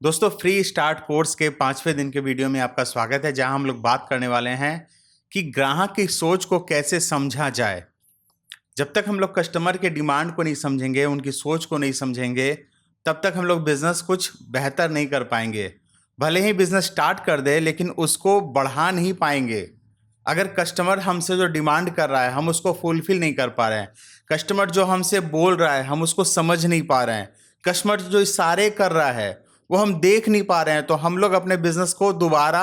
दोस्तों, free start course के 5वें दिन के वीडियो में आपका स्वागत है, जहां हम लोग बात करने वाले हैं कि ग्राहक की सोच को कैसे समझा जाए। जब तक हम लोग कस्टमर के डिमांड को नहीं समझेंगे, उनकी सोच को नहीं समझेंगे, तब तक हम लोग बिजनेस कुछ बेहतर नहीं कर पाएंगे। भले ही बिजनेस स्टार्ट कर दे, लेकिन उसको बढ़ा नहीं पाएंगे। अगर कस्टमर हमसे जो डिमांड कर रहा है हम उसको फुलफिल नहीं कर पा रहे हैं, कस्टमर जो हमसे बोल रहा है हम उसको समझ नहीं पा रहे हैं, कस्टमर जो इशारे कर रहा है वो हम देख नहीं पा रहे हैं, तो हम लोग अपने बिजनेस को दोबारा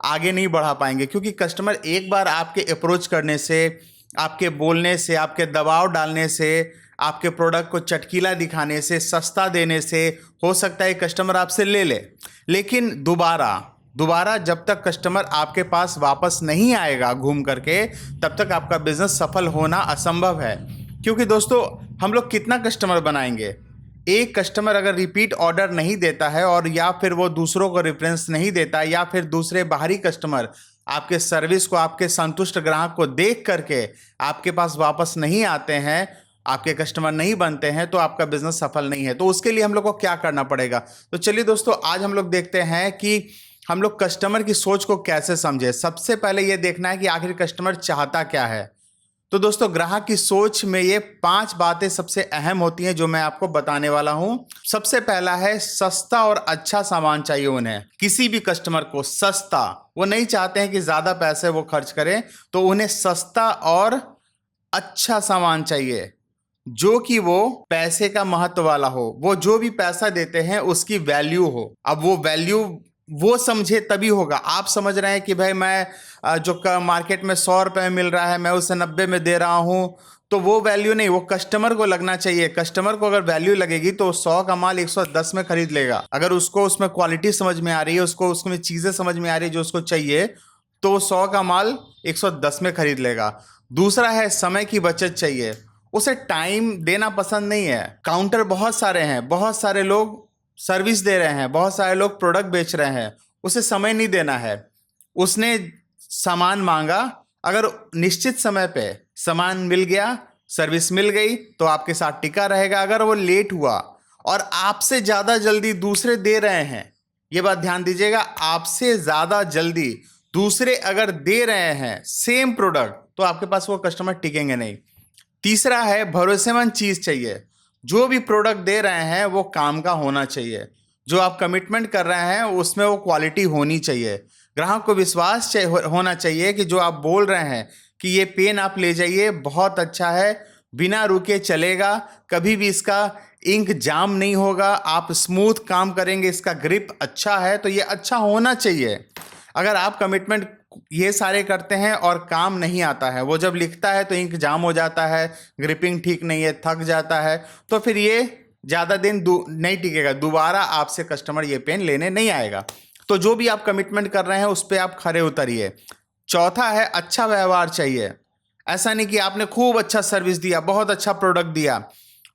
आगे नहीं बढ़ा पाएंगे। क्योंकि कस्टमर एक बार आपके अप्रोच करने से, आपके बोलने से, आपके दबाव डालने से, आपके प्रोडक्ट को चटकीला दिखाने से, सस्ता देने से हो सकता है कस्टमर आपसे ले ले, लेकिन दोबारा दोबारा जब तक कस्टमर आपके पास वापस नहीं आएगा घूम करके, तब तक आपका बिजनेस सफल होना असंभव है। क्योंकि दोस्तों, हम लोग कितना कस्टमर बनाएंगे? एक कस्टमर अगर रिपीट ऑर्डर नहीं देता है, और या फिर वो दूसरों को रेफरेंस नहीं देता, या फिर दूसरे बाहरी कस्टमर आपके सर्विस को, आपके संतुष्ट ग्राहक को देख करके आपके पास वापस नहीं आते हैं, आपके कस्टमर नहीं बनते हैं, तो आपका बिजनेस सफल नहीं है। तो उसके लिए हम लोग को क्या करना पड़ेगा? तो चलिए दोस्तों, आज हम लोग देखते हैं कि हम लोग कस्टमर की सोच को कैसे समझे। सबसे पहले ये देखना है कि आखिर कस्टमर चाहता क्या है। तो दोस्तों, ग्राहक की सोच में ये 5 बातें सबसे अहम होती हैं जो मैं आपको बताने वाला हूं। सबसे पहला है, सस्ता और अच्छा सामान चाहिए उन्हें। किसी भी कस्टमर को सस्ता, वो नहीं चाहते हैं कि ज्यादा पैसे वो खर्च करें, तो उन्हें सस्ता और अच्छा सामान चाहिए जो कि वो पैसे का महत्व वाला हो। वो जो भी पैसा देते हैं उसकी वैल्यू हो। अब वो वैल्यू वो समझे तभी होगा। आप समझ रहे हैं कि भाई मैं जो मार्केट में 100 रुपए में मिल रहा है मैं उसे 90 में दे रहा हूं, तो वो वैल्यू नहीं, वो कस्टमर को लगना चाहिए। कस्टमर को अगर वैल्यू लगेगी तो 100 का माल 110 में खरीद लेगा। अगर उसको उसमें क्वालिटी समझ में आ रही है, उसको उसमें चीजें समझ में आ रही है जो उसको चाहिए, तो वो 100 का माल 110 में खरीद लेगा। दूसरा है, समय की बचत चाहिए। उसे टाइम देना पसंद नहीं है। काउंटर बहुत सारे हैं, बहुत सारे लोग सर्विस दे रहे हैं, बहुत सारे लोग प्रोडक्ट बेच रहे हैं, उसे समय नहीं देना है। उसने सामान मांगा, अगर निश्चित समय पे सामान मिल गया, सर्विस मिल गई, तो आपके साथ टिका रहेगा। अगर वो लेट हुआ और आपसे ज़्यादा जल्दी दूसरे दे रहे हैं, ये बात ध्यान दीजिएगा, आपसे ज़्यादा जल्दी दूसरे अगर दे रहे हैं सेम प्रोडक्ट, तो आपके पास वो कस्टमर टिकेंगे नहीं। तीसरा है, भरोसेमंद चीज़ चाहिए। जो भी प्रोडक्ट दे रहे हैं वो काम का होना चाहिए। जो आप कमिटमेंट कर रहे हैं उसमें वो क्वालिटी होनी चाहिए। ग्राहक को विश्वास होना चाहिए कि जो आप बोल रहे हैं कि ये पेन आप ले जाइए, बहुत अच्छा है, बिना रुके चलेगा, कभी भी इसका इंक जाम नहीं होगा, आप स्मूथ काम करेंगे, इसका ग्रिप अच्छा है, तो ये अच्छा होना चाहिए। अगर आप कमिटमेंट ये सारे करते हैं और काम नहीं आता है, वो जब लिखता है तो इंक जाम हो जाता है, ग्रिपिंग ठीक नहीं है, थक जाता है, तो फिर ये ज़्यादा दिन नहीं टिकेगा। दोबारा आपसे कस्टमर ये पेन लेने नहीं आएगा। तो जो भी आप कमिटमेंट कर रहे हैं उस पर आप खरे उतरिए। चौथा है, अच्छा व्यवहार चाहिए। ऐसा नहीं कि आपने खूब अच्छा सर्विस दिया, बहुत अच्छा प्रोडक्ट दिया,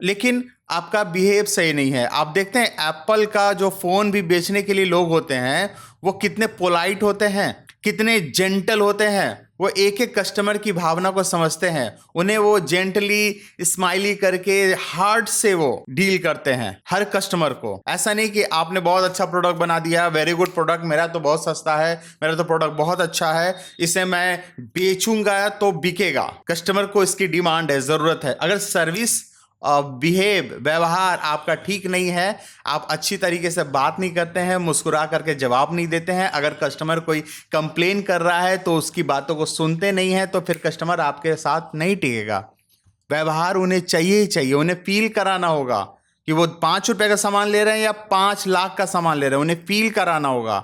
लेकिन आपका बिहेव सही नहीं है। आप देखते हैं एप्पल का जो फ़ोन भी बेचने के लिए लोग होते हैं, वो कितने पोलाइट होते हैं, कितने जेंटल होते हैं। वो एक एक कस्टमर की भावना को समझते हैं, उन्हें वो जेंटली स्माइली करके हार्ट से वो डील करते हैं हर कस्टमर को। ऐसा नहीं कि आपने बहुत अच्छा प्रोडक्ट बना दिया, वेरी गुड प्रोडक्ट, मेरा तो बहुत सस्ता है, मेरा तो प्रोडक्ट बहुत अच्छा है, इसे मैं बेचूंगा तो बिकेगा। कस्टमर को इसकी डिमांड है, ज़रूरत है। अगर सर्विस व्यवहार आपका ठीक नहीं है, आप अच्छी तरीके से बात नहीं करते हैं, मुस्कुरा करके जवाब नहीं देते हैं, अगर कस्टमर कोई कंप्लेन कर रहा है तो उसकी बातों को सुनते नहीं है, तो फिर कस्टमर आपके साथ नहीं टिकेगा। व्यवहार उन्हें चाहिए ही चाहिए। उन्हें फील कराना होगा कि वो 5 रुपए का सामान ले रहे हैं या 5 लाख का सामान ले रहे हैं। उन्हें फील कराना होगा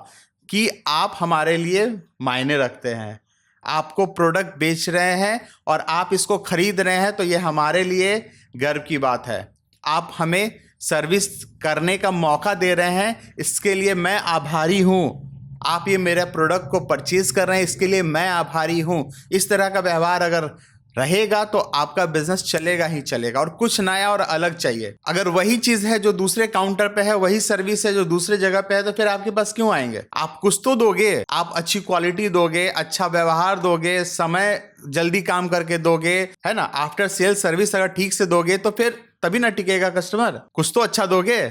कि आप हमारे लिए मायने रखते हैं, आपको प्रोडक्ट बेच रहे हैं और आप इसको खरीद रहे हैं, तो ये हमारे लिए गर्व की बात है। आप हमें सर्विस करने का मौका दे रहे हैं, इसके लिए मैं आभारी हूँ। आप ये मेरे प्रोडक्ट को परचेज कर रहे हैं, इसके लिए मैं आभारी हूँ। इस तरह का व्यवहार अगर रहेगा तो आपका बिजनेस चलेगा ही चलेगा। और कुछ नया और अलग चाहिए। अगर वही चीज है जो दूसरे काउंटर पे है, वही सर्विस है जो दूसरे जगह पे है, तो फिर आपके पास क्यों आएंगे? आप कुछ तो दोगे, आप अच्छी क्वालिटी दोगे, अच्छा व्यवहार दोगे, समय जल्दी काम करके दोगे, है ना। आफ्टर सेल सर्विस अगर ठीक से दोगे तो फिर तभी ना टिकेगा कस्टमर। कुछ तो अच्छा दोगे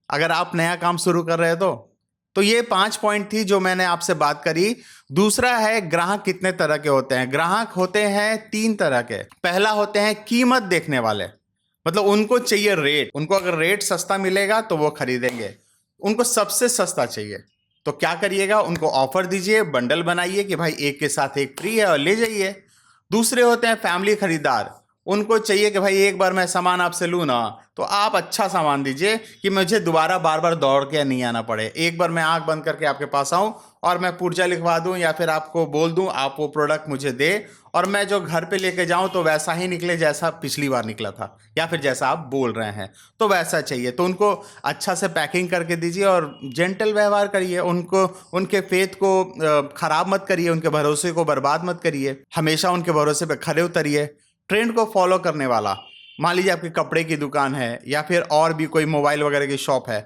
अगर आप नया काम शुरू कर रहे हो तो। तो ये 5 पॉइंट थी जो मैंने आपसे बात करी। दूसरा है ग्राहक कितने तरह के होते हैं। ग्राहक होते हैं 3 तरह के। पहला होते हैं कीमत देखने वाले, मतलब उनको चाहिए रेट, उनको अगर रेट सस्ता मिलेगा तो वो खरीदेंगे, उनको सबसे सस्ता चाहिए। तो क्या करिएगा, उनको ऑफर दीजिए, बंडल बनाइए कि भाई एक के साथ एक फ्री है और ले जाइए। दूसरे होते हैं फैमिली खरीदार, उनको चाहिए कि भाई एक बार मैं सामान आपसे लूँ ना तो आप अच्छा सामान दीजिए कि मुझे दोबारा बार बार दौड़ के नहीं आना पड़े, एक बार मैं आंख बंद करके आपके पास आऊँ और मैं पुर्जा लिखवा दूं या फिर आपको बोल दूं आप वो प्रोडक्ट मुझे दे और मैं जो घर पे लेके जाऊं तो वैसा ही निकले जैसा पिछली बार निकला था या फिर जैसा आप बोल रहे हैं, तो वैसा चाहिए। तो उनको अच्छा से पैकिंग करके दीजिए और जेंटल व्यवहार करिए, उनको उनके फेथ को खराब मत करिए, उनके भरोसे को बर्बाद मत करिए, हमेशा उनके भरोसे पे खरे उतरिए। ट्रेंड को फॉलो करने वाला, मान लीजिए आपकी कपड़े की दुकान है या फिर और भी कोई मोबाइल वगैरह की शॉप है,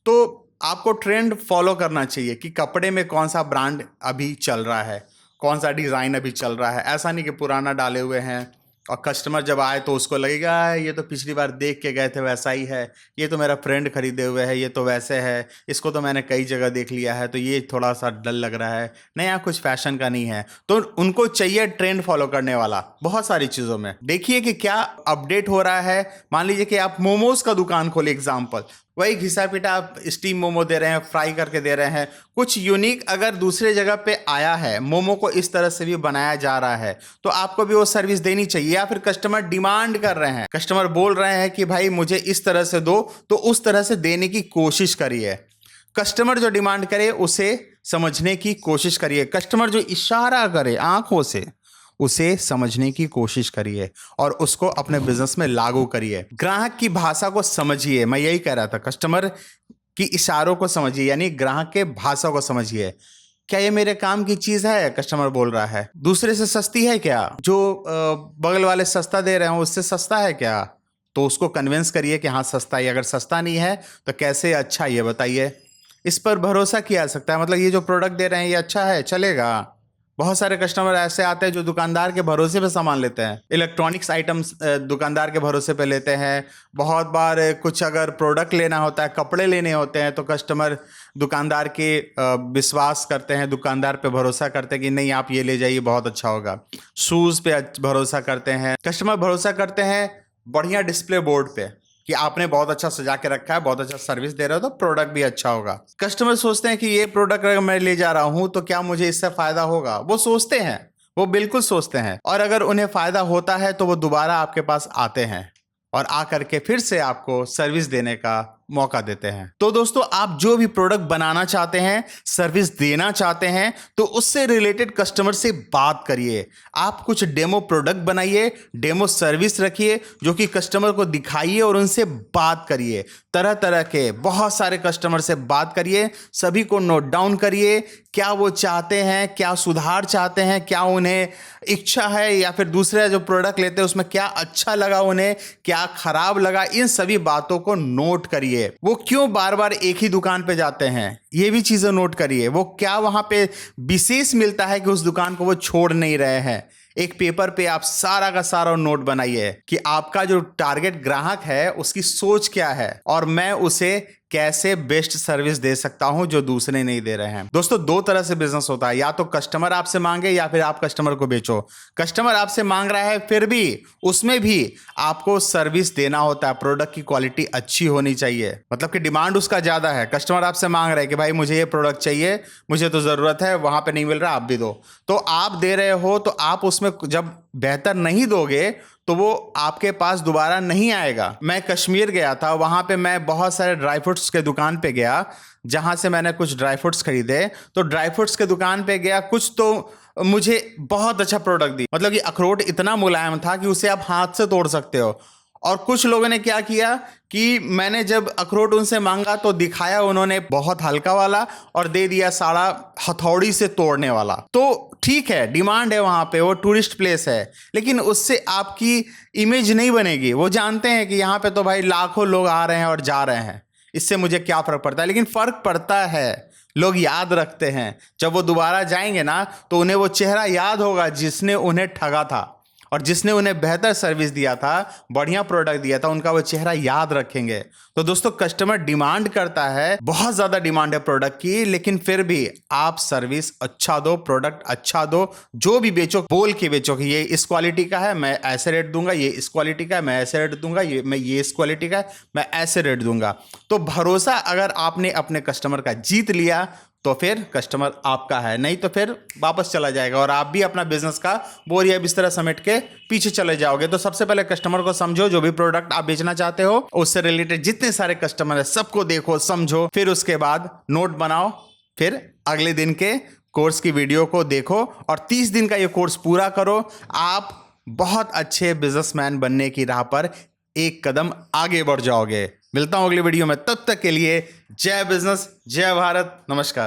तो आपको ट्रेंड फॉलो करना चाहिए कि कपड़े में कौन सा ब्रांड अभी चल रहा है, कौन सा डिज़ाइन अभी चल रहा है। ऐसा नहीं कि पुराना डाले हुए हैं और कस्टमर जब आए तो उसको लगेगा ये तो पिछली बार देख के गए थे वैसा ही है, ये तो मेरा फ्रेंड खरीदे हुए है, ये तो वैसे है, इसको तो मैंने कई जगह देख लिया है तो ये थोड़ा सा डल लग रहा है, नया कुछ फैशन का नहीं है। तो उनको चाहिए ट्रेंड फॉलो करने वाला बहुत सारी चीज़ों में। देखिए कि क्या अपडेट हो रहा है। मान लीजिए कि आप मोमोज का दुकान खोले, एग्जाम्पल, वही घिसा पिटा आप स्टीम मोमो दे रहे हैं, फ्राई करके दे रहे हैं, कुछ यूनिक अगर दूसरे जगह पे आया है, मोमो को इस तरह से भी बनाया जा रहा है, तो आपको भी वो सर्विस देनी चाहिए। या फिर कस्टमर डिमांड कर रहे हैं, कस्टमर बोल रहे हैं कि भाई मुझे इस तरह से दो, तो उस तरह से देने की कोशिश करिए। कस्टमर जो डिमांड करे उसे समझने की कोशिश करिए, कस्टमर जो इशारा करे आंखों से उसे समझने की कोशिश करिए और उसको अपने बिजनेस में लागू करिए। ग्राहक की भाषा को समझिए, मैं यही कह रहा था, कस्टमर की इशारों को समझिए, यानी ग्राहक के भाषा को समझिए। क्या ये मेरे काम की चीज है, कस्टमर बोल रहा है, दूसरे से सस्ती है क्या, जो बगल वाले सस्ता दे रहे हैं उससे सस्ता है क्या, तो उसको कन्विंस करिए कि हाँ सस्ता है। अगर सस्ता नहीं है तो कैसे अच्छा, ये बताइए, इस पर भरोसा किया जा सकता है, मतलब ये जो प्रोडक्ट दे रहे हैं ये अच्छा है, चलेगा। बहुत सारे कस्टमर ऐसे आते हैं जो दुकानदार के भरोसे पे सामान लेते हैं, इलेक्ट्रॉनिक्स आइटम्स दुकानदार के भरोसे पे लेते हैं। बहुत बार कुछ अगर प्रोडक्ट लेना होता है, कपड़े लेने होते हैं, तो कस्टमर दुकानदार के विश्वास करते हैं, दुकानदार पे भरोसा करते हैं कि नहीं आप ये ले जाइए बहुत अच्छा होगा। शूज़ पे भरोसा करते हैं कस्टमर, भरोसा करते हैं बढ़िया डिस्प्ले बोर्ड पे कि आपने बहुत अच्छा सजा के रखा है, बहुत अच्छा सर्विस दे रहे हो, तो प्रोडक्ट भी अच्छा होगा। कस्टमर सोचते हैं कि ये प्रोडक्ट अगर मैं ले जा रहा हूं तो क्या मुझे इससे फायदा होगा, वो सोचते हैं, वो बिल्कुल सोचते हैं, और अगर उन्हें फायदा होता है तो वो दोबारा आपके पास आते हैं और आकर के फिर से आपको सर्विस देने का मौका देते हैं। तो दोस्तों, आप जो भी प्रोडक्ट बनाना चाहते हैं, सर्विस देना चाहते हैं, तो उससे रिलेटेड कस्टमर से बात करिए। आप कुछ डेमो प्रोडक्ट बनाइए, डेमो सर्विस रखिए, जो कि कस्टमर को दिखाइए और उनसे बात करिए। तरह तरह के बहुत सारे कस्टमर से बात करिए, सभी को नोट डाउन करिए, क्या वो चाहते हैं, क्या सुधार चाहते हैं, क्या उन्हें इच्छा है, या फिर दूसरे जो प्रोडक्ट लेते हैं उसमें क्या अच्छा लगा उन्हें, क्या खराब लगा, इन सभी बातों को नोट करिए। वो क्यों बार बार एक ही दुकान पे जाते हैं, ये भी चीजें नोट करिए। वो क्या वहां पे विशेष मिलता है कि उस दुकान को वो छोड़ नहीं रहे हैं। एक पेपर पे आप सारा का सारा नोट बनाइए कि आपका जो टारगेट ग्राहक है उसकी सोच क्या है और मैं उसे कैसे बेस्ट सर्विस दे सकता हूं जो दूसरे नहीं दे रहे हैं। दोस्तों, 2 तरह से बिजनेस होता है, या तो कस्टमर आपसे मांगे या फिर आप कस्टमर को बेचो। कस्टमर आपसे मांग रहा है, फिर भी उसमें भी आपको सर्विस देना होता है, प्रोडक्ट की क्वालिटी अच्छी होनी चाहिए, मतलब कि डिमांड उसका ज्यादा है। कस्टमर आपसे मांग रहा है कि भाई मुझे ये प्रोडक्ट चाहिए, मुझे तो जरूरत है, वहां पे नहीं मिल रहा, आप भी दो, तो आप दे रहे हो, तो आप उसमें जब बेहतर नहीं दोगे तो वो आपके पास दोबारा नहीं आएगा। मैं कश्मीर गया था, वहां पे मैं बहुत सारे ड्राई फ्रूट्स के दुकान पे गया, जहां से मैंने कुछ ड्राई फ्रूट्स खरीदे। तो ड्राई फ्रूट्स के दुकान पे गया, कुछ तो मुझे बहुत अच्छा प्रोडक्ट दी, मतलब कि अखरोट इतना मुलायम था कि उसे आप हाथ से तोड़ सकते हो। और कुछ लोगों ने क्या किया कि मैंने जब अखरोट उनसे मांगा तो दिखाया उन्होंने बहुत हल्का वाला और दे दिया साड़ा हथौड़ी से तोड़ने वाला। तो ठीक है, डिमांड है वहां पे, वो टूरिस्ट प्लेस है, लेकिन उससे आपकी इमेज नहीं बनेगी। वो जानते हैं कि यहाँ पे तो भाई लाखों लोग आ रहे हैं और जा रहे हैं, इससे मुझे क्या फर्क पड़ता है, लेकिन फर्क पड़ता है। लोग याद रखते हैं, जब वो दोबारा जाएंगे ना तो उन्हें वो चेहरा याद होगा जिसने उन्हें ठगा था। और जिसने उन्हें बेहतर सर्विस दिया था, बढ़िया प्रोडक्ट दिया था, उनका वो चेहरा याद रखेंगे। तो दोस्तों, कस्टमर डिमांड करता है, बहुत ज्यादा डिमांड है प्रोडक्ट की, लेकिन फिर भी आप सर्विस अच्छा दो, प्रोडक्ट अच्छा दो, जो भी बेचो बोल के बेचो कि ये इस क्वालिटी का है, मैं ऐसे रेट दूंगा, ये इस क्वालिटी का है, मैं ऐसे रेट दूंगा, ये इस क्वालिटी का है, मैं ऐसे रेट दूंगा। तो भरोसा अगर आपने अपने कस्टमर का जीत लिया तो फिर कस्टमर आपका है, नहीं तो फिर वापस चला जाएगा और आप भी अपना बिजनेस का बोरिया बिस्तरा समेट के पीछे चले जाओगे। तो सबसे पहले कस्टमर को समझो, जो भी प्रोडक्ट आप बेचना चाहते हो उससे रिलेटेड जितने सारे कस्टमर है सबको देखो, समझो, फिर उसके बाद नोट बनाओ, फिर अगले दिन के कोर्स की वीडियो को देखो और 30 दिन का ये कोर्स पूरा करो। आप बहुत अच्छे बिजनेसमैन बनने की राह पर एक कदम आगे बढ़ जाओगे। मिलता हूं अगली वीडियो में, तब तक के लिए जय बिजनेस, जय भारत, नमस्कार।